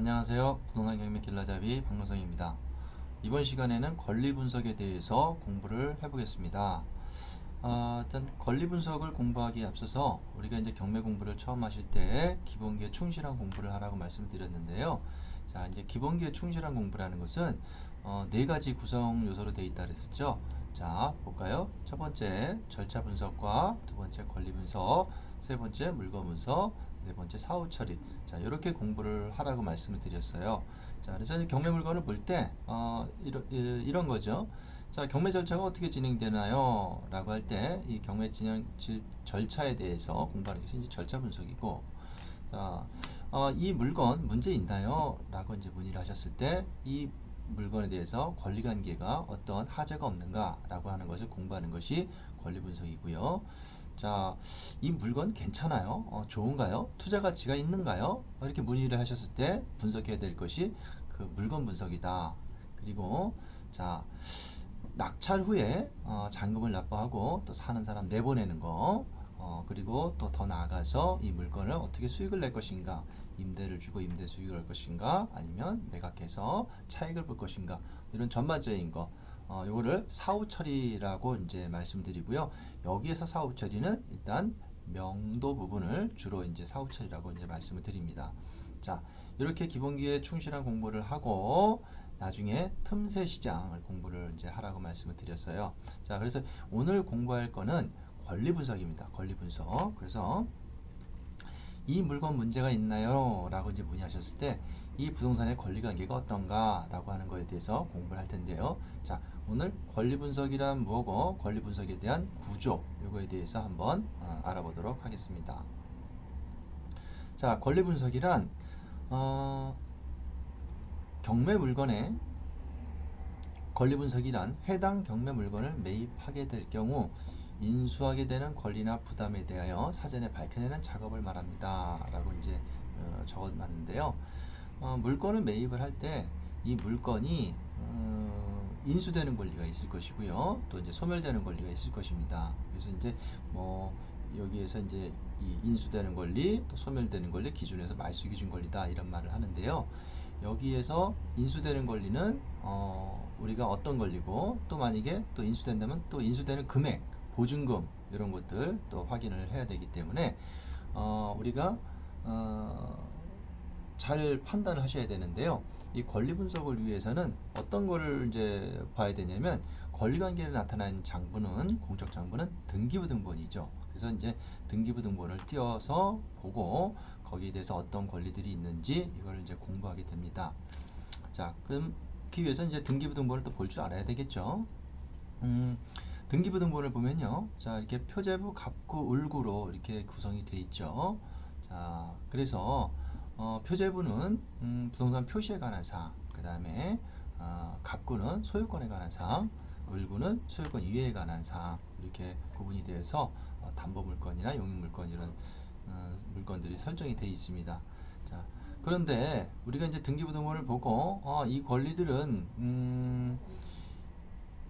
안녕하세요. 부동산 경매 길라잡이 박노성입니다. 이번 시간에는 권리 분석에 대해서 공부를 해보겠습니다. 일단 권리 분석을 공부하기에 앞서서 우리가 이제 경매 공부를 처음 하실 때 기본기에 충실한 공부를 하라고 말씀드렸는데요. 자, 이제 기본기에 충실한 공부라는 것은 네 가지 구성 요소로 되어 있다 그랬었죠. 자, 볼까요? 첫 번째 절차 분석과 두 번째 권리 분석, 세 번째 물건 분석, 네 번째 사후 처리. 자, 이렇게 공부를 하라고 말씀을 드렸어요. 자, 그래서 경매 물건을 볼 때 이런 거죠. 자, 경매 절차가 어떻게 진행되나요? 라고 할 때 이 경매 진행 절차에 대해서 공부하는 것이 이제 절차 분석이고, 자, 이 물건 문제 있나요? 라고 이제 문의를 하셨을 때 이 물건에 대해서 권리관계가 어떤 하자가 없는가? 라고 하는 것을 공부하는 것이 권리 분석이고요. 자, 이 물건 괜찮아요? 좋은가요? 투자 가치가 있는가요? 이렇게 문의를 하셨을 때 분석해야 될 것이 그 물건 분석이다. 그리고 자, 낙찰 후에 잔금을 납부하고 또 사는 사람 내보내는 거, 그리고 또 더 나아가서 이 물건을 어떻게 수익을 낼 것인가, 임대를 주고 임대 수익을 할 것인가, 아니면 매각해서 차익을 볼 것인가, 이런 전반적인 거, 요거를 사후 처리라고 이제 말씀드리고요. 여기에서 사후 처리는 일단 명도 부분을 주로 이제 사후 처리라고 이제 말씀을 드립니다. 자, 이렇게 기본기에 충실한 공부를 하고 나중에 틈새 시장을 공부를 이제 하라고 말씀을 드렸어요. 자, 그래서 오늘 공부할 거는 권리 분석입니다. 권리 분석. 그래서 이 물건 문제가 있나요? 라고 이제 문의하셨을 때 이 부동산의 권리 관계가 어떤가? 라고 하는 거에 대해서 공부를 할 텐데요. 자, 오늘 권리 분석이란 뭐고 권리 분석에 대한 구조 요거에 대해서 한번 알아보도록 하겠습니다. 자, 권리 분석이란 경매 물건의 권리 분석이란 해당 경매 물건을 매입하게 될 경우 인수하게 되는 권리나 부담에 대하여 사전에 밝혀내는 작업을 말합니다. 라고 이제 적어놨는데요. 물건을 매입을 할 때 이 물건이 인수되는 권리가 있을 것이고요. 또 이제 소멸되는 권리가 있을 것입니다. 그래서 이제 뭐 여기에서 이제 이 인수되는 권리, 또 소멸되는 권리 기준에서 말소 기준 권리다 이런 말을 하는데요. 여기에서 인수되는 권리는 우리가 어떤 권리고 또 만약에 또 인수된다면 또 인수되는 금액, 보증금 이런 것들 또 확인을 해야 되기 때문에 우리가 잘 판단을 하셔야 되는데요. 이 권리 분석을 위해서는 어떤 거를 이제 봐야 되냐면 권리관계를 나타낸 장부는 공적 장부는 등기부 등본이죠. 그래서 이제 등기부 등본을 띄어서 보고 거기에 대해서 어떤 권리들이 있는지 이걸 이제 공부하게 됩니다. 자, 그럼 그 위해서 이제 등기부 등본을 또 볼 줄 알아야 되겠죠. 등기부 등본을 보면요. 자, 이렇게 표제부, 갑구, 을구로 이렇게 구성이 돼 있죠. 자, 그래서 표제부는 부동산 표시에 관한 사항, 그 다음에 갑구는 소유권에 관한 사항, 을구는 소유권 이해에 관한 사항 이렇게 구분이 되어서 담보물건이나 용익물건 이런 물건들이 설정이 되어 있습니다. 자, 그런데 우리가 이제 등기부 등본을 보고 이 권리들은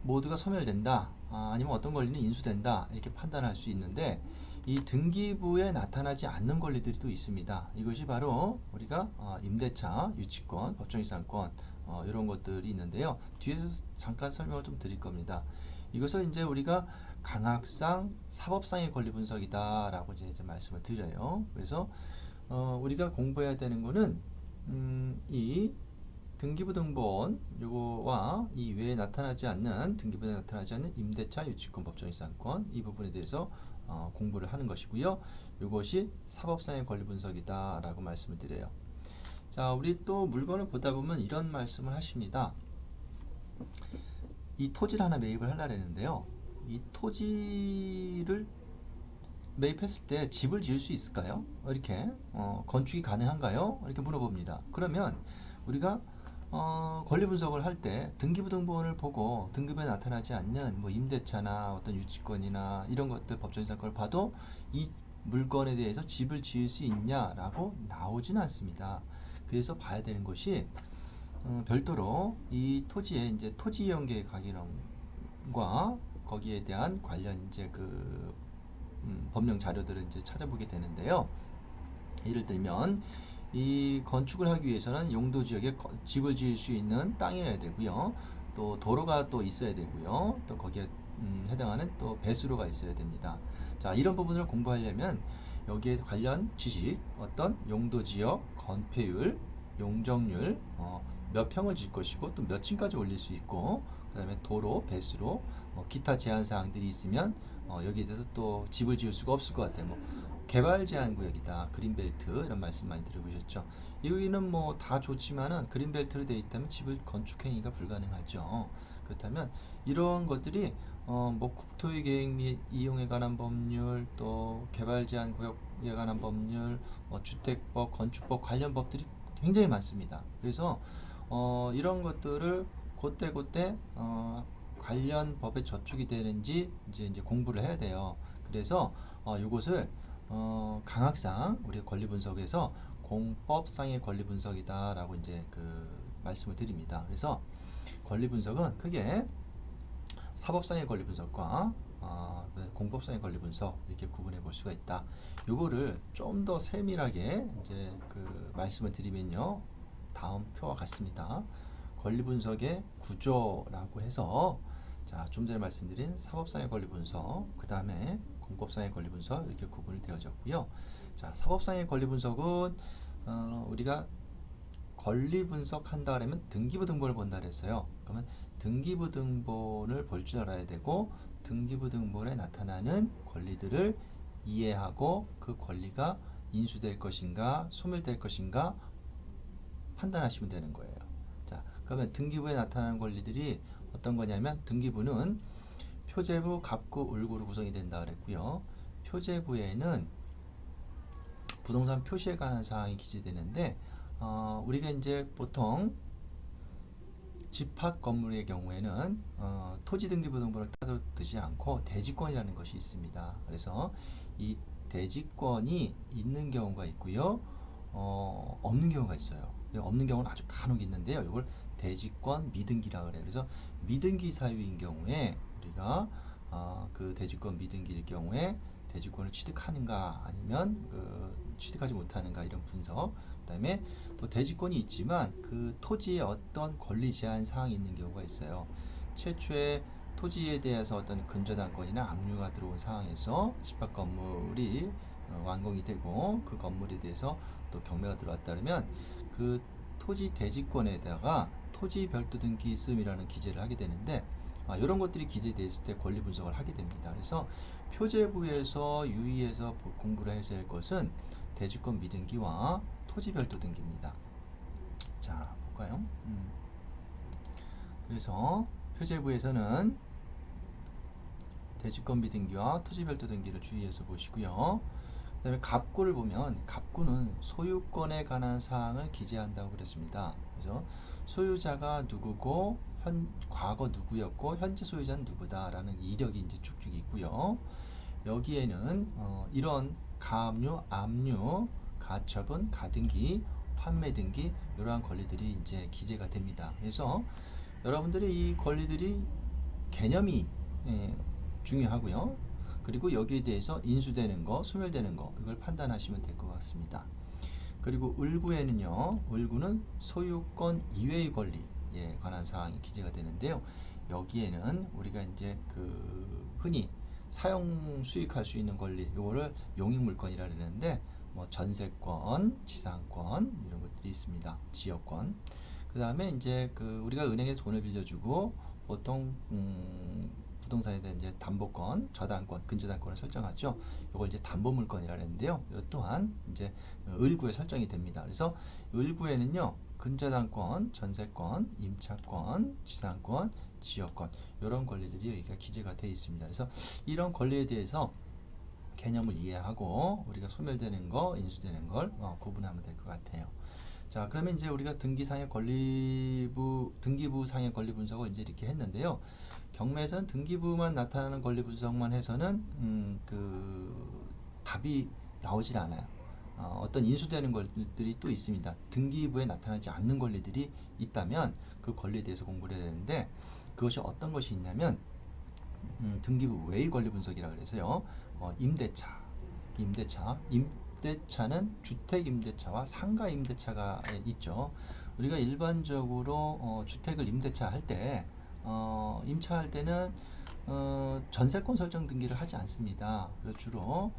모두가 소멸된다, 아니면 어떤 권리는 인수된다 이렇게 판단할 수 있는데 이 등기부에 나타나지 않는 권리들이 또 있습니다. 이것이 바로 우리가 임대차, 유치권, 법정이상권 이런 것들이 있는데요. 뒤에서 잠깐 설명을 좀 드릴 겁니다. 이것을 이제 우리가 강학상, 사법상의 권리 분석이다라고 이제 말씀을 드려요. 그래서 우리가 공부해야 되는 거는 이 등기부 등본 요거와 이 외에 나타나지 않는 등기부에 나타나지 않는 임대차, 유치권, 법정이상권 이 부분에 대해서 공부를 하는 것이고요. 이것이 사법상의 권리 분석이다라고 말씀을 드려요. 자, 우리 또 물건을 보다 보면 이런 말씀을 하십니다. 이 토지를 하나 매입을 하려고 했는데요. 이 토지를 매입했을 때 집을 지을 수 있을까요? 이렇게 건축이 가능한가요? 이렇게 물어봅니다. 그러면 우리가 권리 분석을 할 때 등기부 등본을 보고 등기부에 나타나지 않는 뭐 임대차나 어떤 유치권이나 이런 것들 법정이상권을 봐도 이 물건에 대해서 집을 지을 수 있냐라고 나오진 않습니다. 그래서 봐야 되는 것이 별도로 이 토지에 이제 토지 이용계획 가기령과 거기에 대한 관련 이제 법령 자료들을 이제 찾아보게 되는데요. 예를 들면 이 건축을 하기 위해서는 용도 지역에 집을 지을 수 있는 땅이어야 되고요. 또 도로가 또 있어야 되고요. 또 거기에 해당하는 또 배수로가 있어야 됩니다. 자, 이런 부분을 공부하려면 여기에 관련 지식, 어떤 용도 지역, 건폐율, 용적률, 몇 평을 질 것이고 또 몇 층까지 올릴 수 있고, 그다음에 도로, 배수로, 기타 제한 사항들이 있으면 여기에 대해서 또 집을 지을 수가 없을 것 같아요. 뭐 개발 제한 구역이다, 그린벨트 이런 말씀 많이 들어보셨죠. 여기는 뭐 다 좋지만은 그린벨트로 되어 있다면 집을 건축행위가 불가능하죠. 그렇다면 이런 것들이 뭐 국토의 계획 및 이용에 관한 법률, 또 개발 제한 구역에 관한 법률, 주택법, 건축법 관련 법들이 굉장히 많습니다. 그래서 이런 것들을 그때그때 관련 법에 저촉이 되는지 이제 공부를 해야 돼요. 그래서 이것을 강학상 우리가 권리 분석에서 공법상의 권리 분석이다라고 이제 그 말씀을 드립니다. 그래서 권리 분석은 크게 사법상의 권리 분석과 공법상의 권리 분석 이렇게 구분해 볼 수가 있다. 요거를 좀 더 세밀하게 이제 그 말씀을 드리면요. 다음 표와 같습니다. 권리 분석의 구조라고 해서 자, 좀 전에 말씀드린 사법상의 권리 분석, 그 다음에 공법상의 권리 분석 이렇게 구분이 되어졌고요. 자, 사법상의 권리 분석은 우리가 권리 분석한다 그러면 등기부 등본을 본다 그랬어요. 그러면 등기부 등본을 볼 줄 알아야 되고 등기부 등본에 나타나는 권리들을 이해하고 그 권리가 인수될 것인가 소멸될 것인가 판단하시면 되는 거예요. 자, 그러면 등기부에 나타나는 권리들이 어떤 거냐면 등기부는 표제부, 갑구, 을구로 구성이 된다 그랬고요. 표제부에는 부동산 표시에 관한 사항이 기재되는데 우리가 이제 보통 집합 건물의 경우에는 토지 등기부 등본을 따르지 않고 대지권이라는 것이 있습니다. 그래서 이 대지권이 있는 경우가 있고요, 없는 경우가 있어요. 없는 경우는 아주 간혹 있는데요. 이걸 대지권 미등기라 그래요. 그래서 미등기 사유인 경우에 우리가 그 대지권 미등기일 경우에 대지권을 취득하는가 아니면 취득하지 못하는가 이런 분석. 그다음에 또 대지권이 있지만 그 토지에 어떤 권리 제한 사항이 있는 경우가 있어요. 최초에 토지에 대해서 어떤 근저당권이나 압류가 들어온 상황에서 집합 건물이 완공이 되고 그 건물에 대해서 또 경매가 들어왔다 그러면 그 토지 대지권에다가 토지 별도 등기 있음이라는 기재를 하게 되는데 이런 것들이 기재되어 있을 때 권리 분석을 하게 됩니다. 그래서 표제부에서 유의해서 공부를 해야 할 것은 대지권 미등기와 토지 별도 등기입니다. 자, 볼까요? 그래서 표제부에서는 대지권 미등기와 토지 별도 등기를 주의해서 보시고요. 그 다음에 갑구를 보면 갑구는 소유권에 관한 사항을 기재한다고 그랬습니다. 그래서 소유자가 누구고 과거 누구였고 현재 소유자는 누구다라는 이력이 이제 쭉쭉 있고요. 여기에는 이런 가압류, 압류, 가처분, 가등기, 판매 등기 이러한 권리들이 이제 기재가 됩니다. 그래서 여러분들이 이 권리들이 개념이 중요하고요. 그리고 여기에 대해서 인수되는 거, 소멸되는 거 이걸 판단하시면 될 것 같습니다. 그리고 을구에는요, 을구는 소유권 이외의 권리에 관한 사항이 기재가 되는데요. 여기에는 우리가 이제 그 흔히 사용 수익할 수 있는 권리, 요거를 용익물권이라 그러는데 뭐 전세권, 지상권 이런 것들이 있습니다. 지역권. 그 다음에 이제 그 우리가 은행에서 돈을 빌려주고 보통 부동산에 대한 이제 담보권, 저당권, 근저당권을 설정하죠. 이걸 이제 담보물권이라 하는데요. 이것 또한 이제 을구에 설정이 됩니다. 그래서 을구에는요, 근저당권, 전세권, 임차권, 지상권, 지역권 이런 권리들이 여기가 기재가 되어 있습니다. 그래서 이런 권리에 대해서 개념을 이해하고 우리가 소멸되는 거, 인수되는 걸 구분하면 될 것 같아요. 자, 그러면 이제 우리가 등기상의 등기부상의 권리 분석을 이제 이렇게 했는데요. 경매에서는 등기부만 나타나는 권리 분석만 해서는 그 답이 나오질 않아요. 어떤 인수되는 권리들이 또 있습니다. 등기부에 나타나지 않는 권리들이 있다면 그 권리에 대해서 공부를 해야 되는데 그것이 어떤 것이 있냐면 등기부 외의 권리 분석이라 그래서요. 임대차, 임대차는 주택 임대차와 상가 임대차가 있죠. 우리가 일반적으로 주택을 임대차 할 때, 임차할 때는 전세권 설정 등기를 하지 않습니다. 그래서 주로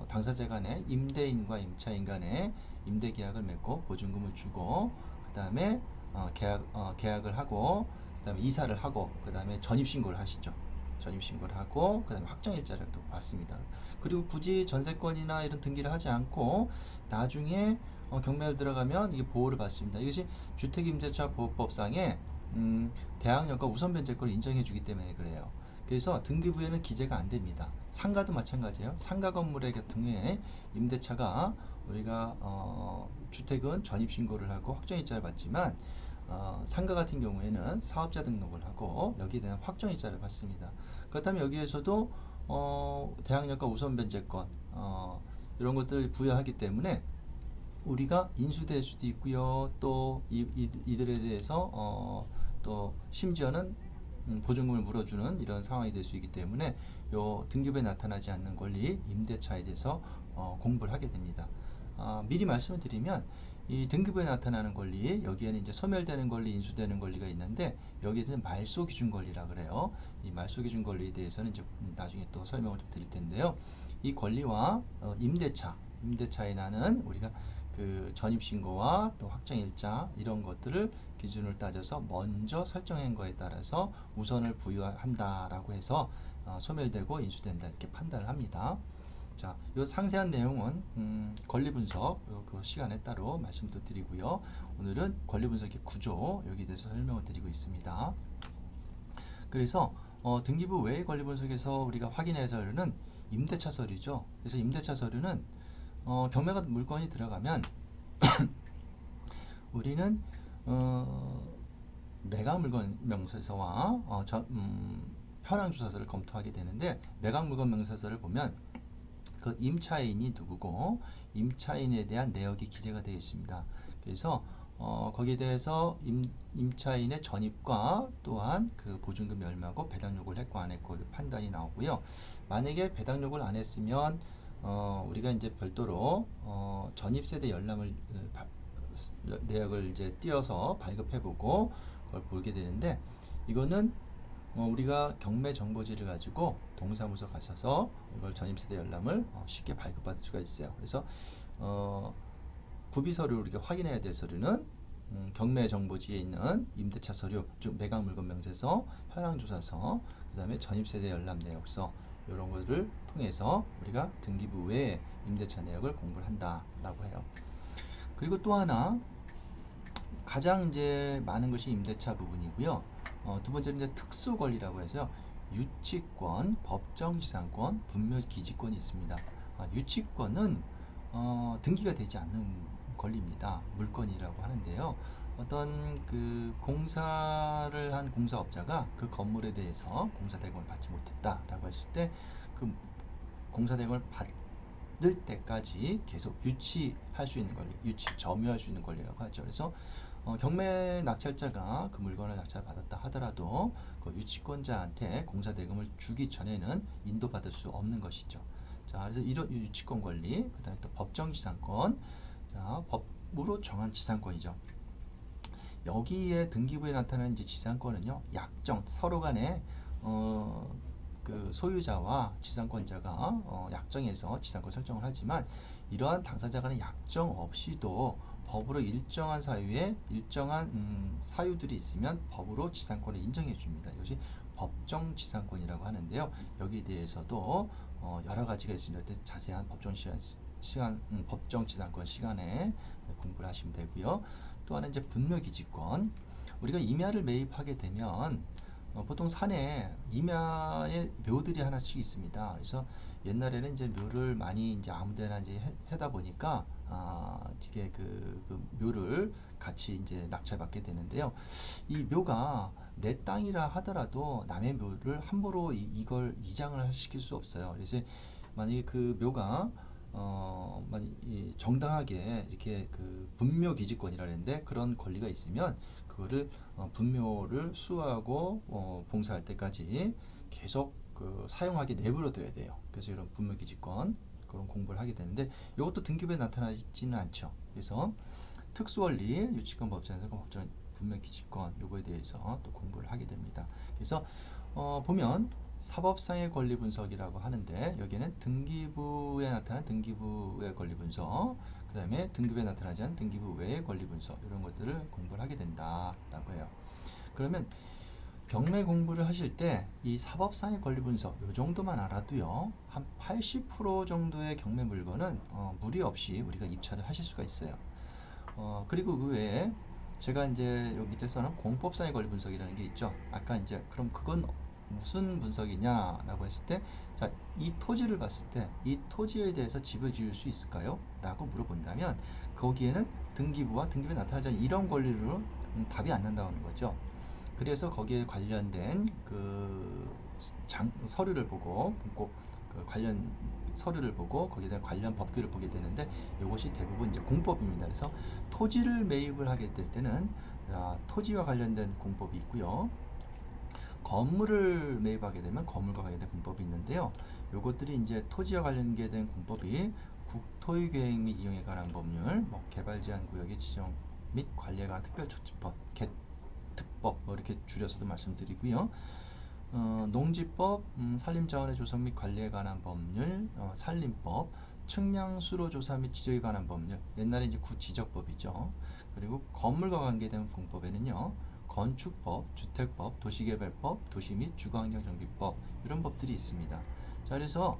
당사자 간의 임대인과 임차인 간의 임대 계약을 맺고 보증금을 주고 그 다음에 계약을 하고 그 다음에 이사를 하고 그 다음에 전입신고를 하시죠. 전입신고를 하고 그 다음에 확정일자를 또 받습니다. 그리고 굳이 전세권이나 이런 등기를 하지 않고 나중에 경매를 들어가면 이게 보호를 받습니다. 이것이 주택임대차 보호법상에 대항력과 우선 변제권을 인정해 주기 때문에 그래요. 그래서 등기부에는 기재가 안 됩니다. 상가도 마찬가지예요. 상가 건물의 경우에 임대차가 우리가 주택은 전입신고를 하고 확정일자를 받지만 상가 같은 경우에는 사업자 등록을 하고 여기에 대한 확정일자를 받습니다. 그렇다면 여기에서도 대항력과 우선 변제권 이런 것들을 부여하기 때문에 우리가 인수될 수도 있고요. 또 이들에 대해서 또 심지어는 보증금을 물어주는 이런 상황이 될 수 있기 때문에 요 등기부에 나타나지 않는 권리 임대차에 대해서 공부를 하게 됩니다. 미리 말씀을 드리면 이 등기부에 나타나는 권리 여기에는 이제 소멸되는 권리, 인수되는 권리가 있는데 여기에 대해서 말소 기준 권리라 그래요. 이 말소 기준 권리에 대해서는 이제 나중에 또 설명을 좀 드릴 텐데요. 이 권리와 임대차에 나는 우리가 그 전입신고와 또 확정일자 이런 것들을 기준을 따져서 먼저 설정한 거에 따라서 우선을 부여한다라고 해서 소멸되고 인수된다 이렇게 판단을 합니다. 자, 이 상세한 내용은 권리 분석 그 시간에 따로 말씀도 드리고요. 오늘은 권리 분석의 구조 여기에 대해서 설명을 드리고 있습니다. 그래서 등기부 외의 권리 분석에서 우리가 확인해야 할 서류는 임대차 서류죠. 그래서 임대차 서류는 경매가 물건이 들어가면 우리는 매각 물건 명세서와 현황 주사서를 검토하게 되는데 매각 물건 명세서를 보면 그 임차인이 누구고 임차인에 대한 내역이 기재가 되어 있습니다. 그래서 거기에 대해서 임차인의 전입과 또한 그 보증금이 얼마고 배당 요구를 했고 안 했고 판단이 나오고요. 만약에 배당 요구를 안 했으면 우리가 이제 별도로 전입세대 열람을 내역을 이제 띄어서 발급해보고 그걸 보게 되는데 이거는 우리가 경매 정보지를 가지고 동사무소 가셔서 이걸 전입세대 열람을 쉽게 발급받을 수가 있어요. 그래서 구비 서류 우리가 확인해야 될 서류는 경매 정보지에 있는 임대차 서류, 즉 매각 물건 명세서, 현황 조사서, 그다음에 전입세대 열람 내역서 이런 것을 통해서 우리가 등기부 외에 임대차 내역을 공부를 한다라고 해요. 그리고 또 하나 가장 이제 많은 것이 임대차 부분이고요. 두 번째는 이제 특수 권리라고 해서 유치권, 법정지상권, 분묘기지권이 있습니다. 유치권은 등기가 되지 않는 권리입니다. 물건이라고 하는데요. 어떤 그 공사를 한 공사업자가 그 건물에 대해서 공사대금을 받지 못했다라고 했을 때 그 공사대금을 받을 때까지 계속 유치할 수 있는 권리, 점유할 수 있는 권리라고 하죠. 그래서 경매 낙찰자가 그 물건을 낙찰받았다 하더라도 그 유치권자한테 공사대금을 주기 전에는 인도받을 수 없는 것이죠. 자, 그래서 이런 유치권 권리, 그 다음에 또 법정지상권, 자, 법으로 정한 지상권이죠. 여기에 등기부에 나타나는 이제 지상권은요, 약정, 서로 간에 그 소유자와 지상권자가 약정해서 지상권 설정을 하지만 이러한 당사자 간의 약정 없이도 법으로 일정한 사유에 일정한 사유들이 있으면 법으로 지상권을 인정해 줍니다. 이것이 법정 지상권이라고 하는데요. 여기에 대해서도 여러 가지가 있습니다. 자세한 법정 지상권 시간에 공부를 하시면 되고요. 또 하나 이제 분묘기지권. 우리가 임야를 매입하게 되면 보통 산에 임야에 묘들이 하나씩 있습니다. 그래서 옛날에는 이제 묘를 많이 이제 아무데나 이제 해다 보니까 이게 그 묘를 같이 이제 낙찰받게 되는데요. 이 묘가 내 땅이라 하더라도 남의 묘를 함부로 이걸 이장을 시킬 수 없어요. 그래서 만약에 그 묘가 정당하게 이렇게 그 분묘기지권이라는데 그런 권리가 있으면 그거를 분묘를 수하고 봉사할 때까지 계속 그 사용하게 내버려둬야 돼요. 그래서 이런 분묘기지권 그런 공부를 하게 되는데 이것도 등기부에 나타나지는 않죠. 그래서 특수원리, 유치권 법정에서 법정 분명기지권 요거에 대해서 또 공부를 하게 됩니다. 그래서 보면 사법상의 권리 분석이라고 하는데 여기는 등기부에 나타난 등기부의 권리 분석, 그 다음에 등기부에 나타나지 않은 등기부 외의 권리 분석 이런 것들을 공부를 하게 된다라고 해요. 그러면 경매 공부를 하실 때 이 사법상의 권리 분석 요 정도만 알아도요 한 80% 정도의 경매 물건은 무리 없이 우리가 입찰을 하실 수가 있어요. 그리고 그 외에 제가 이제 여기 밑에 써놓은 공법상의 권리 분석이라는 게 있죠. 아까 이제 그럼 그건 무슨 분석이냐라고 했을 때, 자, 이 토지를 봤을 때 이 토지에 대해서 집을 지을 수 있을까요? 라고 물어본다면 거기에는 등기부와 등기부에 나타나지 않은 이런 권리로 답이 안 난다는 거죠. 그래서 거기에 관련된 그 서류를 보고 그 관련 서류를 보고 거기에 대한 관련 법규를 보게 되는데 이것이 대부분 이제 공법입니다. 그래서 토지를 매입을 하게 될 때는 토지와 관련된 공법이 있고요. 건물을 매입하게 되면 건물과 관련된 공법이 있는데요. 요것들이 이제 토지와 관련된 공법이 국토의 계획 및 이용에 관한 법률, 뭐 개발 제한 구역의 지정 및 관리에 관한 특별조치법, 특법 뭐 이렇게 줄여서도 말씀드리고요. 농지법, 산림자원의 조성 및 관리에 관한 법률, 산림법, 측량 수로 조사 및 지적에 관한 법률, 옛날에 이제 구지적법이죠. 그리고 건물과 관계된 공법에는요, 건축법, 주택법, 도시개발법, 도시 및 주거환경정비법 이런 법들이 있습니다. 자, 그래서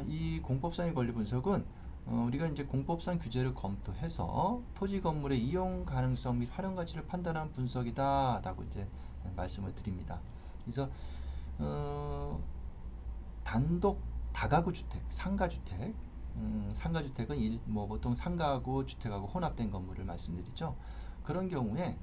이 공법상의 권리 분석은 우리가 이제 공법상 규제를 검토해서 토지 건물의 이용 가능성 및 활용 가치를 판단한 분석이다라고 이제 말씀을 드립니다. 그래서 단독 다가구 주택, 상가주택, 상가주택은 뭐 보통 상가하고 주택하고 혼합된 건물을 말씀드리죠. 그런 경우에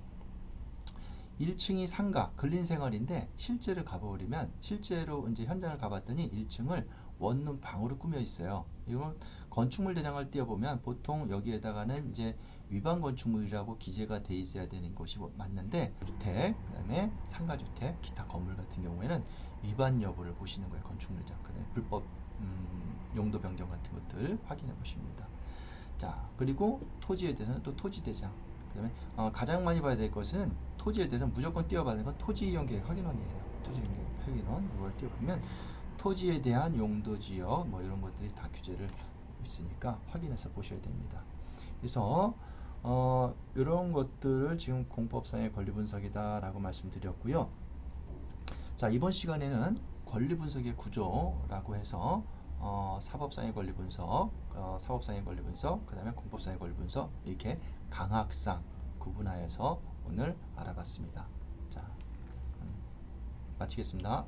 1층이 상가, 근린생활인데 실제로 가버리면 실제로 이제 현장을 가봤더니 1층을 원룸 방으로 꾸며 있어요. 이건 건축물 대장을 띄워보면 보통 여기에다가는 이제 위반 건축물이라고 기재가 돼 있어야 되는 것이 맞는데 주택, 그다음에 상가주택, 기타 건물 같은 경우에는 위반 여부를 보시는 거예요. 건축물장, 그다음에 불법 용도 변경 같은 것들 확인해 보십니다. 자, 그리고 토지에 대해서는 또 토지 대장. 그다음에 가장 많이 봐야 될 것은 토지에 대해서 무조건 띄워봐야 되는 건 토지 이용 계획 확인원이에요. 토지 이용 계획 확인원 이걸 띄워보면 토지에 대한 용도 지역 뭐 이런 것들이 다 규제를 있으니까 확인해서 보셔야 됩니다. 그래서 이런 것들을 지금 공법상의 권리 분석이다라고 말씀드렸고요. 자, 이번 시간에는 권리 분석의 구조라고 해서 사법상의 권리 분석, 사법상의 권리 분석, 그 다음에 공법상의 권리 분석 이렇게 강학상 구분하여서 오늘 알아봤습니다. 자, 마치겠습니다.